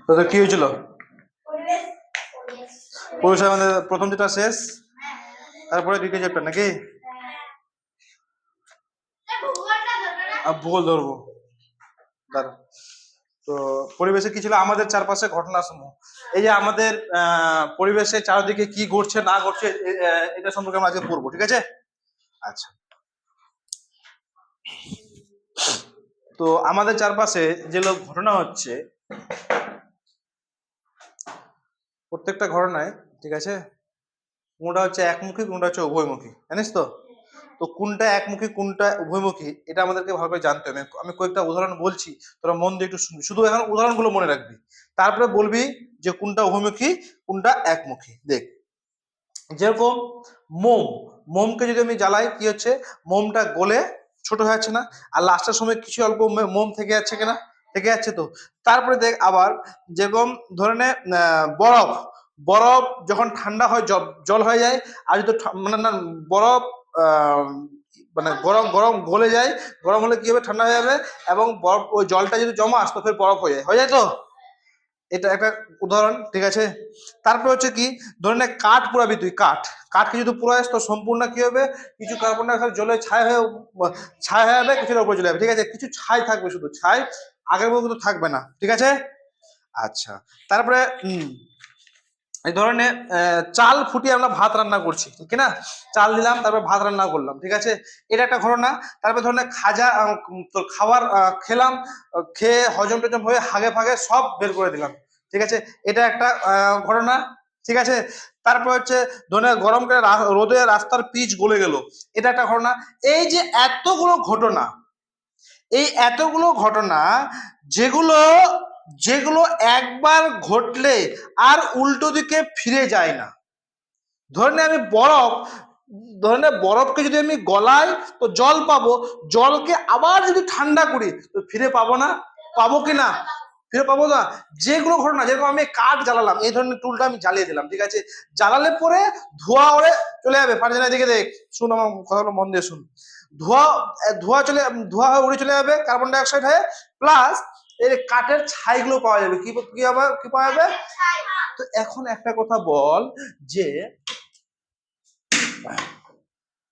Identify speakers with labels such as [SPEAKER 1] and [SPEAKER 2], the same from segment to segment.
[SPEAKER 1] তোদের কি হয়েছিল? পরিবেশ আমাদের প্রথম যেটা শেষ, তারপরে দ্বিতীয় চ্যাপ্টার নাকি? ভূগোল ধরবো। তো পরিবেশে কি ছিল? আমাদের চারপাশে ঘটনা সমূহ। এই যে আমাদের পরিবেশে চারিদিকে কি ঘটছে না ঘটছে, এটা সম্পর্কে আমরা আজকে পড়বো, ঠিক আছে? আচ্ছা, তো আমাদের চারপাশে যে ঘটনা হচ্ছে, প্রত্যেকটা ঘটনায়, ঠিক আছে, কোনটা হচ্ছে একমুখী, কোনটা হচ্ছে উভয়মুখী, জানিস তো? তো কোনটা একমুখী কোনটা উভয়মুখী এটা আমাদেরকে ভালো করে জানতে হবে। আমি কয়েকটা উদাহরণ বলছি, তোরা মন দিয়ে একটু শুনবি, শুধু এখন উদাহরণগুলো মনে রাখবি, তারপরে বলবি যে কোনটা উভয়মুখী কোনটা একমুখী। দেখ, যেরকম মোম, মোমকে যদি আমি জ্বালাই কি হচ্ছে, মোমটা গলে ছোট হয়ে যাচ্ছে না? আর লাস্টের সময় কিছু অল্প মোম থেকে যাচ্ছে কিনা? থেকে যাচ্ছে তো। তারপরে দেখ আবার, যেরকম ধরে নে বরফ, বরফ যখন ঠান্ডা হয় জল হয়ে যায়, আর যদি মানে না বরফ মানে গরম গরম গলে যায়, গরম হলে কি হবে? ঠান্ডা হয়ে যাবে, এবং বরফ ওই জলটা যদি জমা আসতো ফের বরফ হয়ে যায় তো। এটা একটা উদাহরণ, ঠিক আছে? তারপরে হচ্ছে কি, ধরে নে কাঠ পোড়াবি তুই, কাঠকে যদি পোড়াইস তো সম্পূর্ণ কি হবে? কিছু কার্বন ডাইঅক্সাইড জলে ছাই হয়ে যাবে, কিছুটা উপরে চলে যাবে, ঠিক আছে? কিছু ছাই থাকবে, শুধু ছাই, আগের মতো কিন্তু থাকবে না, ঠিক আছে? আচ্ছা, তারপরে এই ধরনের চাল ফুটিয়ে আমরা ভাত রান্না করছি, ঠিক না? চাল দিলাম, তারপরে ভাত রান্না করলাম, ঠিক আছে? এটা একটা ঘটনা। তারপরে ধরনের খাজা তোর খাবার খেলাম, খেয়ে হজম টজম হয়ে হাগে ফাগে সব বের করে দিলাম, ঠিক আছে? এটা একটা ঘটনা, ঠিক আছে? তারপর হচ্ছে ধরনের গরমকালে রোদে রাস্তার পিচ গলে গেল, এটা একটা ঘটনা। এই যে এতগুলো ঘটনা, এই এতগুলো ঘটনা যেগুলো যেগুলো একবার ঘটলে আর উল্টো দিকে ফিরে যায় না। ধরে আমি বরফকে যদি আমি গলাই তো জল পাবো, জলকে আবার যদি ঠান্ডা করি তো ফিরে পাবো না? পাবো কি না? ফিরে পাবো না। যেগুলো ঘটনা, যেরকম আমি কাঠ জ্বালালাম, এই ধরনের টুলটা আমি জ্বালিয়ে দিলাম, ঠিক আছে? জ্বালালে পরে ধোঁয়া ওড়ে চলে যাবে, ফার্নিচারের দিকে দেখ, শুন আমার কথাগুলো মন দিয়ে শুন। ধোঁয়া ধোঁয়া হয়ে উড়ে চলে যাবে কার্বন ডাই অক্সাইড হয়ে, প্লাস এই কাঠের ছাইগুলো পাওয়া যাবে। কি কি পাওয়া যাবে? তো এখন একটা কথা বল, যে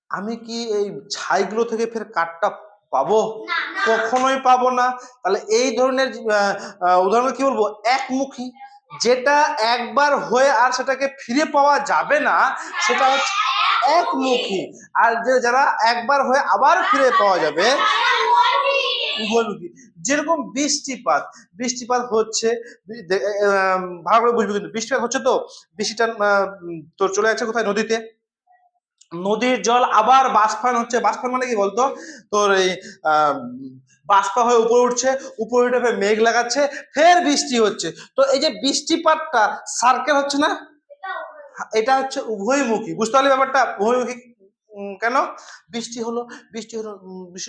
[SPEAKER 1] আমি কি এই ছাইগুলো থেকে ফের কাঠটা পাবো? কখনোই পাবো না। তাহলে এই ধরনের উদাহরণ কি বলবো? একমুখী, যেটা একবার হয়ে আর সেটাকে ফিরে পাওয়া যাবে না, সেটা হচ্ছে একমুখী। আর যারা একবার হয়ে আবার ফিরে পাওয়া যাবে, উভয়মুখী। যেরকম বৃষ্টিপাত, বৃষ্টিপাত হচ্ছে, ভালো করে বুঝবে কিন্তু, বৃষ্টিপাত হচ্ছে তো, বৃষ্টিটা তোর চলে যাচ্ছে কোথায়? নদীতে। নদীর জল আবার বাষ্পায়ন হচ্ছে। বাষ্পায়ন মানে কি বলতো? তোর এই বাষ্পা হয়ে উপরে উঠছে, উপরে উঠে মেঘ লাগাচ্ছে, ফের বৃষ্টি হচ্ছে। তো এই যে বৃষ্টিপাতটা সার্কেল হচ্ছে না, এটা হচ্ছে উভয়মুখী। বুঝতে পারলি ব্যাপারটা? উভয়মুখী কেন? বৃষ্টি হলো, বৃষ্টি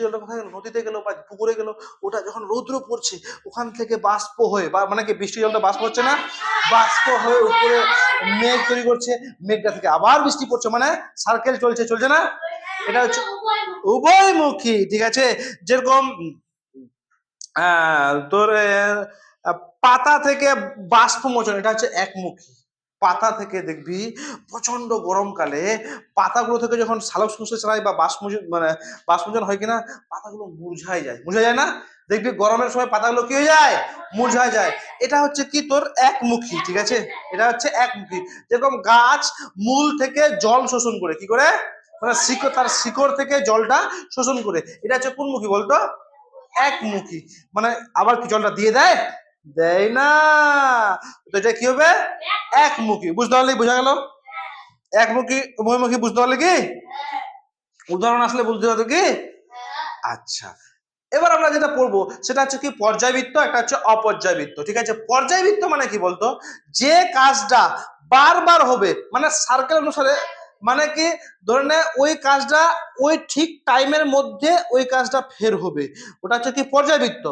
[SPEAKER 1] জলটা কোথায় গেল? নদীতে গেল বা পুকুরে গেল, ওটা যখন রৌদ্র পড়ছে ওখান থেকে বাষ্প হয়ে, বা মানে কি বৃষ্টি জলটা বাষ্প হচ্ছে না, বাষ্প হয়ে উপরে মেঘ তৈরি করছে, মেঘটা থেকে আবার বৃষ্টি পড়ছে, মানে সার্কেল চলছে না? এটা হচ্ছে উভয়মুখী, ঠিক আছে? যেরকম তোর পাতা থেকে বাষ্প মোচন, এটা হচ্ছে একমুখী। পাতা থেকে দেখবি প্রচন্ড গরমকালে পাতাগুলো থেকে যখন সালোক সংশ্লেষ চালায় বা বাষ্পমোচন হয় কিনা, পাতাগুলো মুরঝায় যায় না? দেখবি গরমের সময় পাতাগুলো কি হয়ে যায়? মুরঝায় যায়। এটা হচ্ছে কি তোর একমুখী, ঠিক আছে? এটা হচ্ছে একমুখী। যেরকম গাছ মূল থেকে জল শোষণ করে, কি করে? মানে তার শিকড় থেকে জলটা শোষণ করে। এটা হচ্ছে কোন মুখী বলতো? একমুখী। মানে আবার কি জলটা দিয়ে দেয়? দেয় না। তো এটা কি হবে? একমুখী। বুঝতে পারলি? বোঝা গেল? একমুখী উভয়মুখী বুঝতে পারলে কি? উদাহরণ আসলে বুঝতে হবে কি? আচ্ছা, এবার আমরা যেটা পড়বো সেটা হচ্ছে কি, পর্যায়বৃত্ত, একটা হচ্ছে অপর্যায়বৃত্ত, ঠিক আছে? পর্যায়বৃত্ত মানে কি বলতো? যে কাজটা বারবার হবে, মানে সার্কেল অনুসারে, মানে কি ধরে নে ওই কাজটা ওই ঠিক টাইমের মধ্যে ওই কাজটা ফের হবে, ওটা হচ্ছে কি পর্যায়বৃত্ত।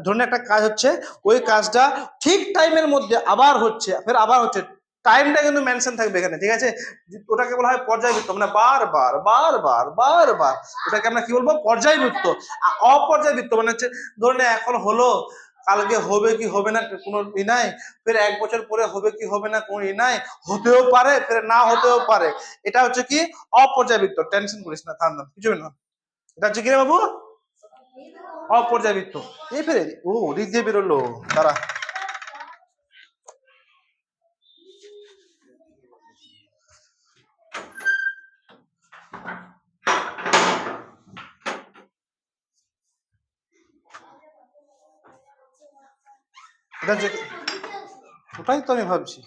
[SPEAKER 1] ধরে নে একটা কাজ হচ্ছে, ওই কাজটা ঠিক টাইমের মধ্যে আবার হচ্ছে, ফের আবার হচ্ছে, টাইমটা কিন্তু মেনশন থাকবে এখানে, ঠিক আছে। ওটাকে বলা হয় পর্যায়বৃত্ত, মানে বারবার বারবার বারবার, ওটাকে আমরা কি বলবো, পর্যায়বৃত্ত। অপর্যায়বৃত্ত মানে হচ্ছে ধরুন এখন হলো, কালকে হবে কি হবে না কোনো ই নাই, ফের 1 বছর পরে হবে কি হবে না কোনো ই নাই, হতেও পারে ফের না হতেও পারে। এটা হচ্ছে কি অপর্যায়বৃত্ত। টেনশন করিস না, থাম থাম, কিছু না। এটা হচ্ছে কি রে বাবু, অপর্যায়বৃত্ত। এই ফের ও ওদিক দিয়ে বেরোলো, তারা এটা হচ্ছে, ওটাই তো আমি ভাবছি।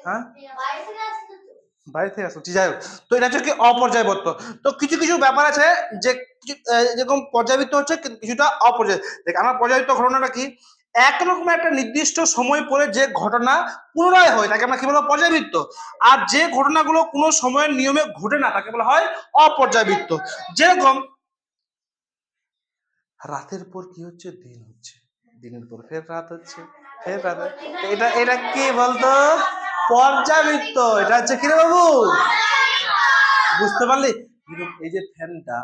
[SPEAKER 1] হ্যাঁ বাইরে থেকে আসছি, যাই হোক। তো এটা হচ্ছে কি অপর্যায়বৃত্ত। তো কিছু কিছু ব্যাপার আছে যে যেরকম পর্যায়বৃত্ত হচ্ছে, কিছুটা অপর্যায়। দেখ আমার পর্যায়বৃত্ত ঘটনাটা কি, একরকম একটা নির্দিষ্ট সময় পরে যে ঘটনা পুনরায় হয় তাকে আমরা কি বলবো, পর্যায়বৃত্ত। আর যে ঘটনাগুলো কোনো সময়ের নিয়মে ঘটে না তাকে বলা হয় অপর্যায়বৃত্ত। যেরকম রাতের পর কি হচ্ছে, দিন হচ্ছে, দিনের পর ফের রাত হচ্ছে, ফের রাত হচ্ছে। এটা এটা কি বলতো, পর্যাবৃত্ত। এটা হচ্ছে কি রে বাবু, বুঝতে পারলি? এই যে ফ্যানটা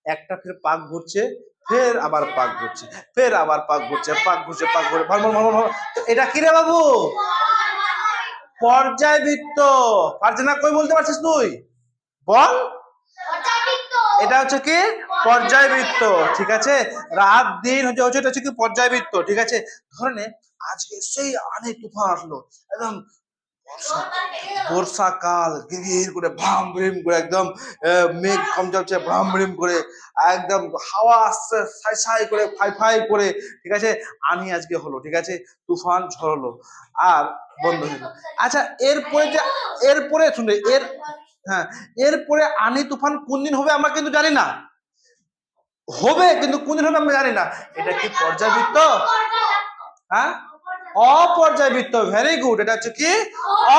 [SPEAKER 1] একটা ফের পাক ঘুরছে, ফের আবার পাক ঘুরছে, ফের আবার পাক ঘুরছে, পাক ঘুরছে, পাক ঘুরে ভালো ভালো ভালো। এটা কি রে বাবু, পর্যায়বৃত্ত। পারছে না কই, বলতে পারছিস তুই, বল। এটা হচ্ছে কি পর্যায়বৃত্ত, ঠিক আছে। রাত দিন হচ্ছে এটা হচ্ছে কি পর্যায়বৃত্ত, ঠিক আছে। ধরে আজকে সেই আনে তুফান আসলো, একদম বর্ষাকাল, গিরগির করে ভাম ভিম করে, একদম মেঘ কম যাচ্ছে ভাম ভিম করে, একদম হাওয়া আসছে ছাই ছাই করে, ফাই ফাই করে, ঠিক আছে। আনি আজকে হলো, ঠিক আছে, তুফান ঝরলো আর বন্ধ হলো। আচ্ছা এরপরে যে, এরপরে শুনে হ্যাঁ, এরপরে আনি তুফান কোন দিন হবে আমরা কিন্তু জানি না, হবে কিন্তু কোন দিন হবে আমরা জানি না। এটা কি পর্যায়বৃত্ত? হ্যাঁ, অপর্যায়বৃত্ত। ভেরি গুড, এটা হচ্ছে কি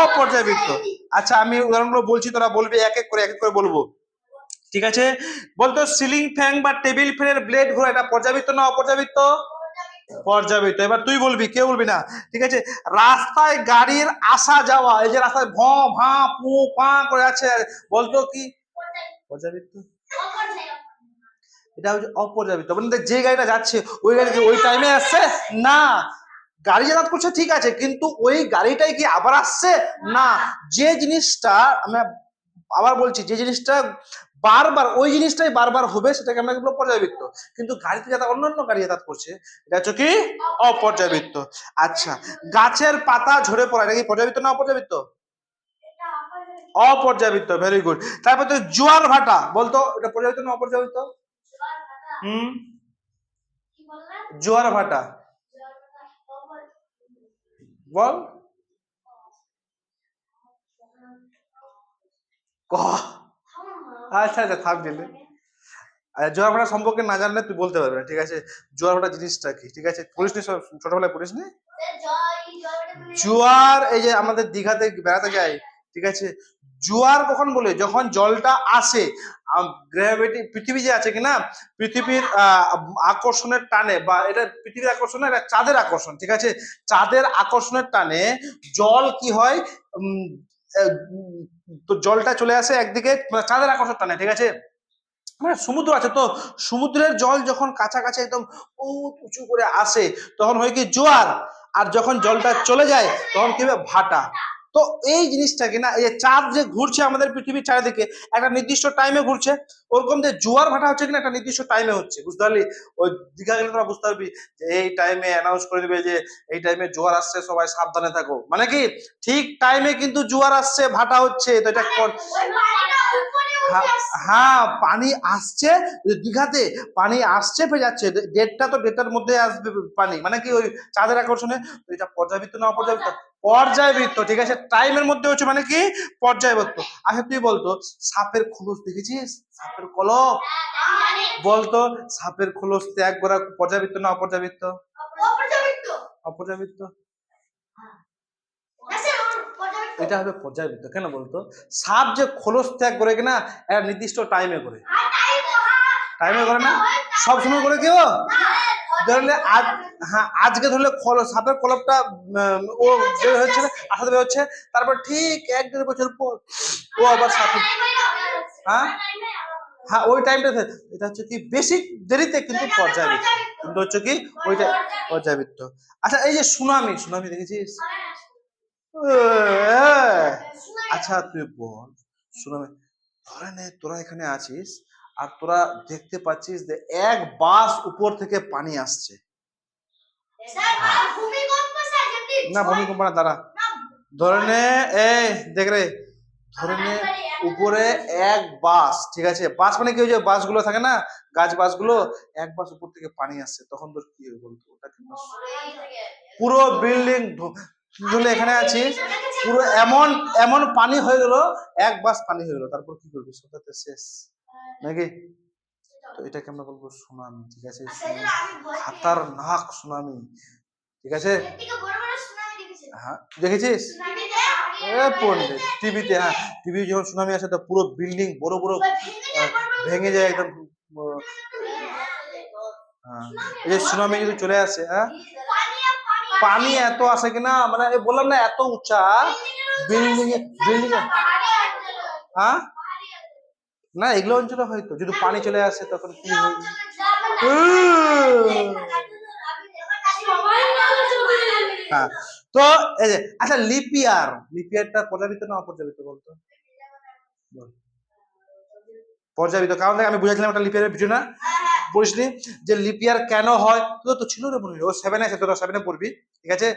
[SPEAKER 1] অপর্যায়বৃত্ত। আচ্ছা আমি উদাহরণগুলো বলছি, তোরা বলবি, এক এক করে বলবো, ঠিক আছে। বলতো সিলিং ফ্যান বা টেবিল ফ্যানের ব্লেড ঘোরা, এটা পর্যায়বৃত্ত না অপর্যায়বৃত্ত? পর্যাবৃত্ত। এবার তুই বলবি, কেউ বলবি না, ঠিক আছে। রাস্তায় গাড়ির আসা যাওয়া, এই যে রাস্তায় ভ ভা পু পা করে আছে, বলতো কি পর্যাবৃত্ত? এটা হচ্ছে অপর্যাবৃত্ত। মানে যে গাড়িটা যাচ্ছে ওই গাড়ি ওই টাইমে আসছে না, গাড়ি যাতায়াত করছে ঠিক আছে, কিন্তু ওই গাড়িটাই কি আবার আসছে না। যে জিনিসটা আমরা আবার বলছি, যে জিনিসটা বারবার ওই জিনিসটাই বারবার হবে সেটাকে আমরা বলবো পর্যায়বৃত্ত। কিন্তু গাড়িতে যাতায়াত, অন্যান্য গাড়ি যাতায়াত করছে, এটা হচ্ছে কি অপর্যায়বৃত্ত। আচ্ছা গাছের পাতা ঝরে পড়া, এটা কি পর্যায়বৃত্ত না অপর্যায়বৃত্ত? অপর্যায়বৃত্ত। Very good. তারপর তো জোয়ার ভাটা, বলতো এটা পর্যায়বৃত্ত না অপর্যায়বৃত্ত? জোয়ার ভাটা বল। আচ্ছা আচ্ছা থাক দিলে। জোয়ার ভাটা সম্পর্কে না জানলে তুই বলতে পারবি না, ঠিক আছে। জোয়ার ভাটা জিনিসটা কি, ঠিক আছে, পড়িসনি, ছোটবেলায় পড়িসনি? জোয়ার, এই যে আমাদের দীঘাতে বেড়াতে যায়, ঠিক আছে, জোয়ার কখন বলে, যখন জলটা আসে, গ্র্যাভিটি, পৃথিবী যে আছে কিনা, পৃথিবীর আকর্ষণের টানে, বা এটা পৃথিবীর আকর্ষণ না, এটা চাঁদের আকর্ষণ, ঠিক আছে। চাঁদের আকর্ষণের টানে জল কি হয়, তো জলটা চলে আসে একদিকে, মানে চাঁদের আকর্ষণ টানে, ঠিক আছে। মানে সমুদ্র আছে তো, সমুদ্রের জল যখন কাছাকাছি একদম উঁচু করে আসে তখন হয় কি জোয়ার, আর যখন জলটা চলে যায় তখন কি হবে ভাটা। তো এই জিনিসটাকে না, এই যে চাঁদ যে ঘুরছে আমাদের পৃথিবীর চারিদিকে একটা নির্দিষ্ট টাইমে ঘুরছে, ওরকম যে জোয়ার ভাটা হচ্ছে কিনা একটা নির্দিষ্ট টাইমে হচ্ছে, বুঝতে পারলি? ওই দীঘা গেলে তোরা বুঝতে পারবি যে এই টাইমে অ্যানাউন্স করে দিবে যে এই টাইমে জোয়ার আসছে, সবাই সাবধানে থাকো, মানে কি ঠিক টাইমে কিন্তু জোয়ার আসছে, ভাটা হচ্ছে। তো এটা হ্যাঁ পানি আসছে, দীঘাতে পানি আসছে ফের যাচ্ছে, ডেটটা তো ডেটার মধ্যে আসবে পানি, মানে কি ওই চাঁদের আকর্ষণে। তো এটা পর্যায়বৃত্ত না অপর্যায়বৃত্ত? পর্যায়বৃত্ত, ঠিক আছে, টাইমের মধ্যে হচ্ছে, মানে কি পর্যায়বৃত্ত। আচ্ছা তুই বলতো সাপের খোলস দেখেছিস, সাপের কলপ, বলতো সাপের খোলস ত্যাগ করা পর্যায়বৃত্ত না অপর্যায়বৃত্ত? অপর্যায়বৃত্ত। এটা হবে পর্যায়বৃত্ত। কেন বলতো, সাপ যে খোলস ত্যাগ করে কিনা একটা নির্দিষ্ট টাইমে করে, টাইমে করে না, সব সময় করে কেউ, ধরলে আজ, হ্যাঁ আজকে ধরলে সাপের কলপটা ও বের হচ্ছে, আসাতে বের হচ্ছে, তারপর ঠিক 1-1.5 বছর পর ও আবার সাপে, হ্যাঁ হ্যাঁ ওই টাইমটা, এটা হচ্ছে কি বেশি দেরিতে কিন্তু পর্যায়বৃত্ত, কিন্তু হচ্ছে কি ওইটা পর্যায়বৃত্ত। আচ্ছা এই যে সুনামি, সুনামি দেখেছিস? আচ্ছা তুই বল, সুনামি ধরে নে তোরা এখানে আছিস আর তোরা দেখতে পাচ্ছিস যে এক বাস উপর থেকে পানি আসছে। না ভূমিকম্প না, দাঁড়া, ধরে নে এই দেখ রে, ধরে নে উপরে এক বাস, ঠিক আছে, বাস মানে কি ওই যে বাসগুলো থাকে না, গাছ বাসগুলো, এক বাস উপর থেকে পানি আসছে, তখন তোর কি হবে বলতো? ওটা কি পুরো বিল্ডিং ধরে এখানে আছিস, পুরো এমন এমন পানি হয়ে গেল, এক বাস পানি হয়ে গেল, তারপর কি করবি? সেটাতে শেষ নাকি? তো এটাকে আমরা বলবো সুনামি, ঠিক আছে, খাতারনাক সুনামি, ঠিক আছে। হ্যাঁ দেখেছিস? পন্ডিত টিভিতে, হ্যাঁ টিভি যখন সুনামি আসে তো পুরো বিল্ডিং বড় বড় ভেঙে যায় একদম। হ্যাঁ এই যে সুনামি যদি চলে আসে, হ্যাঁ পানি এত আসে কিনা, মানে বললাম না এত উঁচা বিল্ডিং এ, বিল্ডিং এ, হ্যাঁ না এগুলো অঞ্চলে হয়তো যদি পানি চলে আসে তখন কি হয়? হ্যাঁ তো এই যে আচ্ছা লিপিয়ার, লিপিয়ারটা পর্যাবৃত্ত না অপর্যাবৃত্ত বলতো? পর্যাবৃত্ত, কারণ দেখ আমি বুঝাচ্ছিলাম একটা লিপিয়ারের ভিডিও না, বুঝলি যে লিপিয়ার কেন হয়? তো ছিল রে মনে হয় ও 7 আছে, তোরা 7 পড়বি, ঠিক আছে।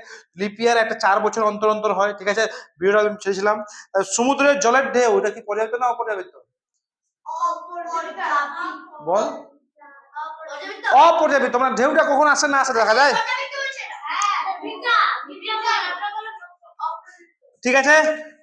[SPEAKER 1] লিপিয়ার একটা 4 বছর অন্তর অন্তর হয়, ঠিক আছে, ভিডিওটা আমি ছেড়েছিলাম। সমুদ্রের জলের ঢেউ, ওটা কি পর্যাবৃত্ত না অপর্যাবৃত্ত বল? অপর্যাবৃত্ত, মানে ঢেউটা কখন আসে না আসে দেখা যায়, ঠিক আছে,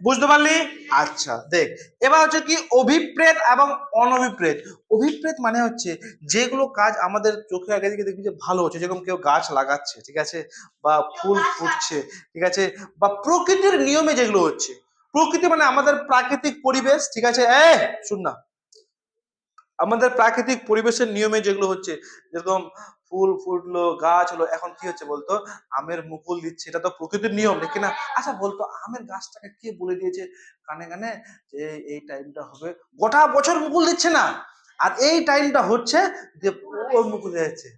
[SPEAKER 1] বুঝতে পারলি? আচ্ছা দেখ এবার হচ্ছে কি অভিপ্রেত এবং অনভিপ্রেত। অভিপ্রেত মানে হচ্ছে যেগুলো কাজ আমাদের চোখে আগে দিকে দেখবি যে ভালো হচ্ছে, যেরকম কেউ গাছ লাগাচ্ছে, ঠিক আছে, বা ফুল ফুটছে, ঠিক আছে, বা প্রকৃতির নিয়মে যেগুলো হচ্ছে। প্রকৃতি মানে আমাদের প্রাকৃতিক পরিবেশ, ঠিক আছে, শুন না, আমাদের প্রাকৃতিক পরিবেশের নিয়মে যেগুলো হচ্ছে, যেরকম ফুল ফুটলো, গাছ হলো, এখন কি হচ্ছে বলতো? আমের মুকুল দিচ্ছে, এটা তো প্রকৃতির নিয়ম নাকি না? আচ্ছা বলতো আমের গাছটাকে কে বলে দিয়েছে কানে কানে যে এই টাইমটা হবে, গোটা বছর মুকুল দিচ্ছে না, আর এই টাইমটা হচ্ছে যে ওর মুকুল যাচ্ছে,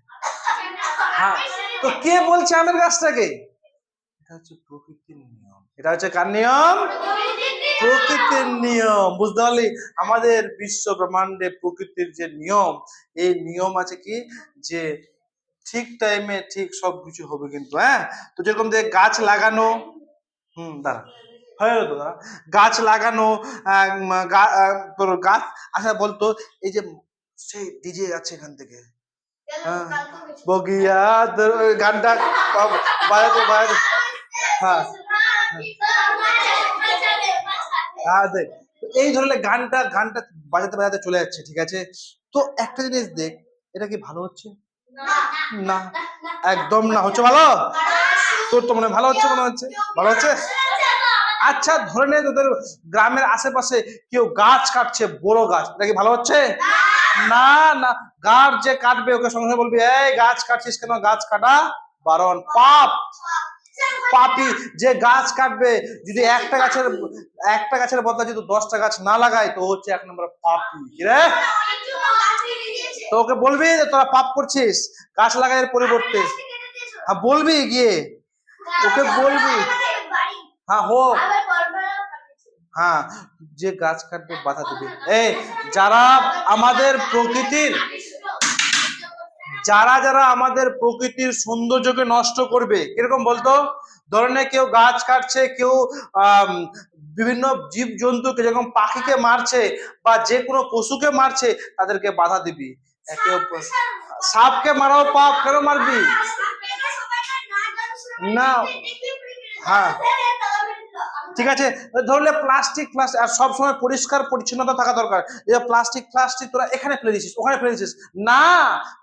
[SPEAKER 1] হ্যাঁ তো কে বলছে আমের গাছটাকে? এটা হচ্ছে প্রকৃতির নিয়ম। এটা হচ্ছে কার নিয়ম? প্রকৃতির নিয়ম, বুঝতে পারলি? আমাদের বিশ্ব ব্রহ্মাণ্ডে প্রকৃতির যে নিয়ম, এই নিয়ম আছে কি যে ঠিক টাইমে ঠিক সবকিছু হবে কিন্তু, হ্যাঁ তো যেরকম যে গাছ লাগানো, দাঁড়া হয়ে গেল তো, গাছ লাগানো, তোর গাছ, আচ্ছা বলতো এই যে সেই ডিজে যাচ্ছে এখান থেকে, হ্যাঁ বগিয়া গানটা বাজাতে বাজাতে, হ্যাঁ হ্যাঁ দেখ এই ধরনের গানটা গানটা বাজাতে বাজাতে চলে যাচ্ছে, ঠিক আছে, তো একটা জিনিস দেখ, এটা কি ভালো হচ্ছে? না একদম না, হচ্ছে ভালো? তোর তো মনে ভালো হচ্ছে, মনে হচ্ছে ভালো হচ্ছে। আচ্ছা ধরে নে তোদের গ্রামের আশেপাশে কেউ গাছ কাটছে, বড় গাছ, এটা কি ভালো হচ্ছে? না না, গাছ যে কাটবে ওকে সঙ্গে সঙ্গে বলবি এই গাছ কাটছিস কেন, গাছ কাটা বারণ, পাপ, পাপি। যে গাছ কাটবে, যদি একটা গাছের বদলে যদি 10টা গাছ না লাগায় তো হচ্ছে 1 নম্বর পাপি, কি রে? তো ওকে বলবি যে তোরা পাপ করছিস, গাছ লাগানোর পরিবর্তে, হ্যাঁ বলবি গিয়ে, ওকে বলবি, হ্যাঁ হোক, হ্যাঁ যে গাছ কাটবে বাধা দিবে। এই যারা আমাদের প্রকৃতির, যারা যারা আমাদের প্রকৃতির সৌন্দর্যকে নষ্ট করবে, কিরকম বলতো? ধরনে কেউ গাছ কাটছে, কেউ বিভিন্ন জীব জন্তুকে যেরকম পাখিকে মারছে বা যে কোনো পশুকে মারছে, তাদেরকে বাধা দিবি। একে সাপকে মারাও পাপ, কেন মারবি? না হ্যাঁ ঠিক আছে, ধরলে প্লাস্টিক প্লাস্টিক, আর সবসময় পরিষ্কার পরিচ্ছন্নতা থাকা দরকার। এই প্লাস্টিক প্লাস্টিক তোরা এখানে ফেলে দিছিস, ওখানে ফেলে দিছিস, না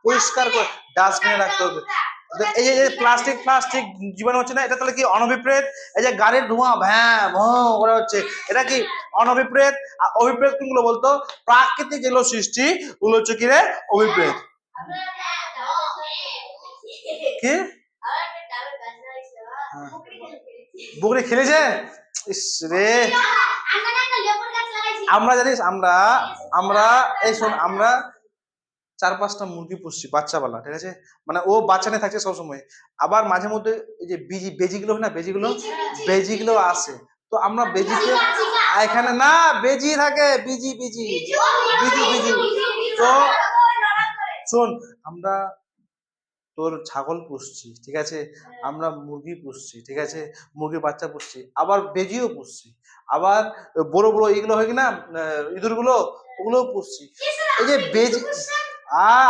[SPEAKER 1] পরিষ্কার করে ডাস্টবিনে রাখতে হবে। এই যে প্লাস্টিক প্লাস্টিক জীবাণু হচ্ছে না, এটা তাহলে কি অনভিপ্রেত? এই যে গাড়ির ধোঁয়া ভ্যাঁ ভঁ করে হচ্ছে, এটা কি অনভিপ্রেত? আর অভিপ্রেত কোনগুলো বলতো? প্রাকৃতিক যেগুলো সৃষ্টি ওগুলো হচ্ছে কি রে? অভিপ্রেত। কি বকরি খেলেছে? ইস রে, আমরা জানিস আমরা আমরা এই শোন, আমরা 4-5টা মুরগি পুষছি বাচ্চাওয়ালা, ঠিক আছে? মানে ও বাচ্চা নিয়ে থাকছে সবসময়। আবার মাঝে মধ্যে এই যে বেজিগুলো হয় না, বেজিগুলো আসে। তো আমরা বেজিকে এখানে না, বেজি থাকে, বিজি তো শোন, আমরা তোর ছাগল পুষছি, ঠিক আছে? আমরা মুরগি পুষছি, ঠিক আছে? মুরগির বাচ্চা পুষছি, আবার বেজিও পুষছি, আবার বড় বড় এগুলো হয় কিনা ইঁদুর গুলো, ওগুলোও পুষছি। এই যে বেজি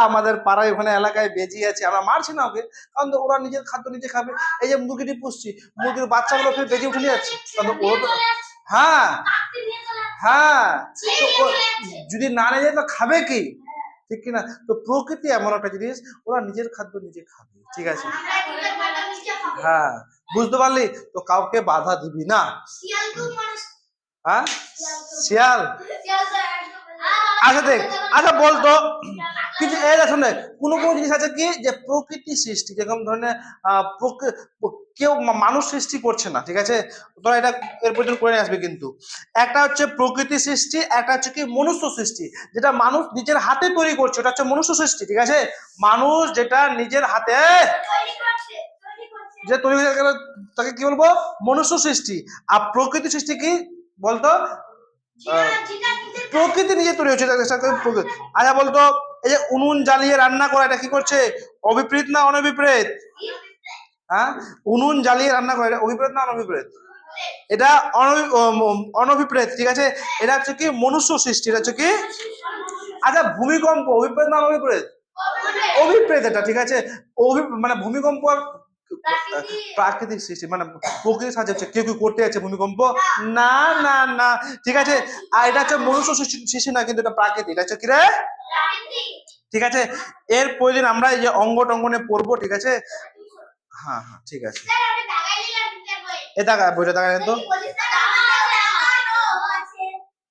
[SPEAKER 1] আমাদের পাড়ায় ওখানে এলাকায় বেজি আছে, আমরা মারছি না ওকে, কারণ তো ওরা নিজের খাদ্য নিজে খাবে। এই যে মুরগিটি পুষছি, মুরগির বাচ্চাগুলো ফের বেজি উঠে নিয়ে যাচ্ছে, কারণ ওরা তো হ্যাঁ হ্যাঁ, তো যদি না নিয়ে যায় তো খাবে কি, ঠিক কিনা? তো প্রকৃতি এমন একটা জিনিস, ওরা নিজের খাদ্য নিজে খাবে, ঠিক আছে? হ্যাঁ, বুঝতে পারলি? তো কাউকে বাধা দিবি না। হ্যাঁ, শিয়াল, আচ্ছা দেখ, আচ্ছা বলতো কিছু এই দেখুন, কোনো জিনিস আছে কি যে প্রকৃতি সৃষ্টি, যেরকম ধরনের কেউ মানুষ সৃষ্টি করছে না, ঠিক আছে? তোরা এটা এর পর্যন্ত করে নিয়ে আসবে, কিন্তু একটা হচ্ছে প্রকৃতি সৃষ্টি, একটা হচ্ছে কি মনুষ্য সৃষ্টি, যেটা মানুষ নিজের হাতে তৈরি করছে, ওটা হচ্ছে মনুষ্য সৃষ্টি, ঠিক আছে? মানুষ যেটা নিজের হাতে যে তৈরি হয়ে গেল তাকে কি বলবো? মনুষ্য সৃষ্টি। আর প্রকৃতি সৃষ্টি কি বলতো? প্রকৃতি নিজে তৈরি হচ্ছে। আচ্ছা বলতো, এই যে উনুন জ্বালিয়ে রান্না করা, এটা কি করছে? অভিপ্রেত না অনভিপ্রেত? হ্যাঁ, উনুন জ্বালিয়ে রান্না করা, এটা অভিপ্রেত না অনভিপ্রেত? এটা অনভিপ্রেত, ঠিক আছে? এটা হচ্ছে কি মনুষ্য সৃষ্টি, এটা হচ্ছে কি? আচ্ছা ভূমিকম্প অভিপ্রেত না অনভিপ্রেত? অভিপ্রেত এটা, ঠিক আছে? মানে ভূমিকম্প প্রাকৃতিক সৃষ্টি, মানে প্রকৃতির সাহায্যে হচ্ছে। কেউ করতে যাচ্ছে ভূমিকম্প? না না না, ঠিক আছে? আর এটা হচ্ছে মনুষ্য সৃষ্টি না, কিন্তু এটা প্রাকৃতিক, এটা হচ্ছে কি রে? ঠিক আছে? এর প্রয়োজন আমরা এই যে অঙ্গ টঙ্গনে পড়বো, ঠিক আছে? হ্যাঁ হ্যাঁ, ঠিক আছে। এ দেখা বইটা দেখা তো